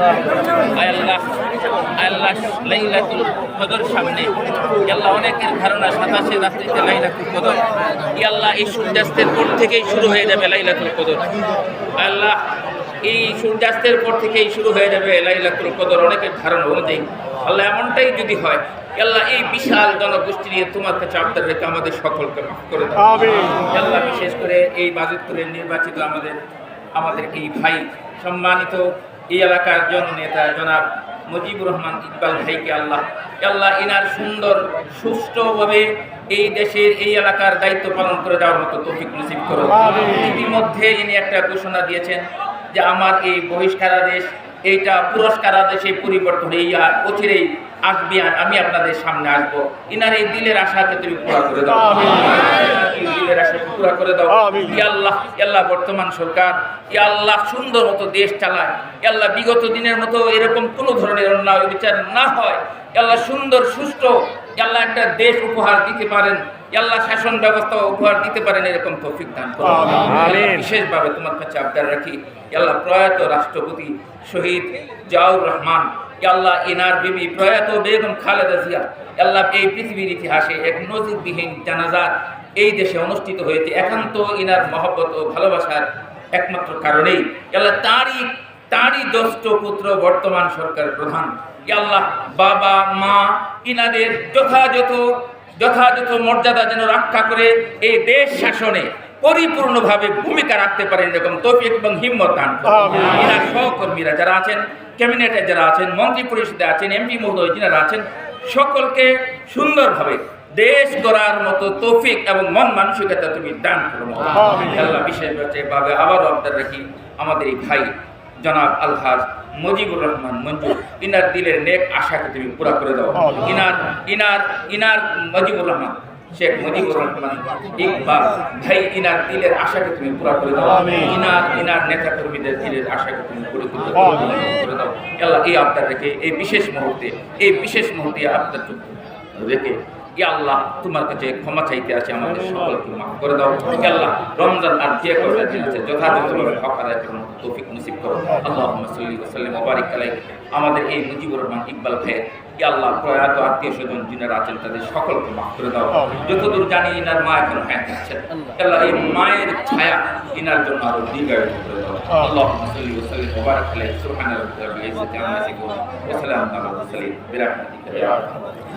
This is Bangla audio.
আল্লাহ আল্লাহ লাইলাতুল কদর সামনে আল্লাহ অনেকের ধারণা 27 রাত্রিতে লাইলাতুল কদর আল্লাহ এই সূর্যাস্তের পর থেকেই শুরু হয়ে যাবে লাইলাতুল কদর আল্লাহ এই সূর্যাস্তের পর থেকেই শুরু হয়ে যাবে লাইলাতুল কদর অনেকের ধারণা অনুযায়ী আল্লাহ এমনটাই যদি হয় আল্লাহ এই বিশাল জনগোষ্ঠী নিয়ে তোমার কাছে আবদার রেখে আমাদের সকলকে মাফ করে দাও আল্লাহ বিশেষ করে এই বাজিতপুরের নির্বাচিত আমাদের এই ভাই সম্মানিত এই এলাকার জননেতা জনাব মুজিবুর রহমান ইকবাল ভাইকে আল্লাহ ইনার সুন্দর সুষ্ঠুভাবে এই দেশের এই এলাকার দায়িত্ব পালন করে যাওয়ার মতো তৌফিক নসিব করো ইতিমধ্যে ইনি একটা ঘোষণা দিয়েছেন যে আমার এই বহিষ্কারাদেশ এইটা পুরস্কারাদেশে পরিবর্তন এই অচিরেই আসবে আমি আপনাদের সামনে আসবো ইনার এই দিলের আশাকে তুমি পুরা করে দাও দিলের আশাকে পুরা করে দাও আল্লাহ বর্তমান সরকার আল্লাহ সুন্দর মতো দেশ চালায় আল্লাহ বিগত দিনের মতো এরকম কোনো ধরনের অন্যায় বিচার না হয় আল্লাহ সুন্দর সুষ্ঠু আল্লাহ একটা দেশ উপহার দিতে পারেন আল্লাহ শাসন ব্যবস্থা উপহার দিতে পারেন এরকম তৌফিক দান করুন বিশেষভাবে তোমার কাছে আবদার রাখি আল্লাহ প্রয়াত রাষ্ট্রপতি শহীদ জিয়াউর রহমান আল্লাহ ইনার বিবি প্রয়াত বেগম খালেদা জিয়া আল্লাহ এই পৃথিবীর ইতিহাসে এক নজিরবিহীন জানাজা এই দেশে অনুষ্ঠিত হয়েছে একান্ত ইনার মহব্বত ও ভালোবাসার একমাত্র কারণেই আল্লাহ তারই জ্যেষ্ঠ পুত্র বর্তমান সরকার প্রধান আল্লাহ বাবা মা ইনাদের যথাযথ মর্যাদা যেন রক্ষা করে এই দেশ শাসনে পরিপূর্ণভাবে ভূমিকা রাখতে পারেন এরকম তৌফিক এবং হিম্মত দান করুন ইনার সহকর্মীরা যারা আছেন ক্যাবিনেটে যারা আছেন মন্ত্রী পরিষদে আছেন এমপি মহোদয় যারা আছেন সকলকে সুন্দরভাবে দেশ গড়ার মতো তৌফিক এবং মন মানসিকতা তুমি দান করো আল্লাহ বিশেষভাবে আবারও আবদার রাখি আমাদের এই ভাই জনাব আলহাজ মুজিবুর রহমান মঞ্জুর ইনার দিলের নেক আশাকে তুমি পুরা করে দাও ইনার মুজিবুর রহমান শেখ মুজিবুর রহমান ইকবাল ভাই ইনার দিলের আশাকে তুমি পুরা করে দাও ইনার নেতা কর্মীদের দিলের আশাকে তুমি পুরো করে দাও আল্লাহ এই আবদার রেখে এই বিশেষ মুহূর্তে আবদার রেখে আল্লাহ তোমার কাছে ক্ষমা চাইতে আছে আমাদের সকলকে মাফ করে দাও আল্লাহ রমজান আর যে কয়টা দিন আছে যথাযথভাবে হক আদায় করার তৌফিক নসিব করো আল্লাহুম্মা সাল্লি ওয়া সাল্লিম ওয়া বারিক আলাইহি আমাদের এই মুজিবুর রহমান ইকবাল ভাইয়ের আল্লাহ প্রয়াত আত্মীয় স্বজন যিনারা আছেন তাদের সকলকে মাফ করে দাও যতদূর জানি ইনার মা এখনো হায়াত আছেন আল্লাহ এই মায়ের ছায়া ইনার জন্য আরো দীর্ঘায়িত করে দাও আল্লাহুম্মা সাল্লি ওয়া সাল্লিম ওয়া বারিক আলাইহি সুবহানা রাব্বিকা রাব্বিল ইজ্জাতি আম্মা ইয়াসিফুন ওয়া সালামুন আলাল মুরসালিন বিরাহমাতিকা ইয়া আরহামার রাহিমিন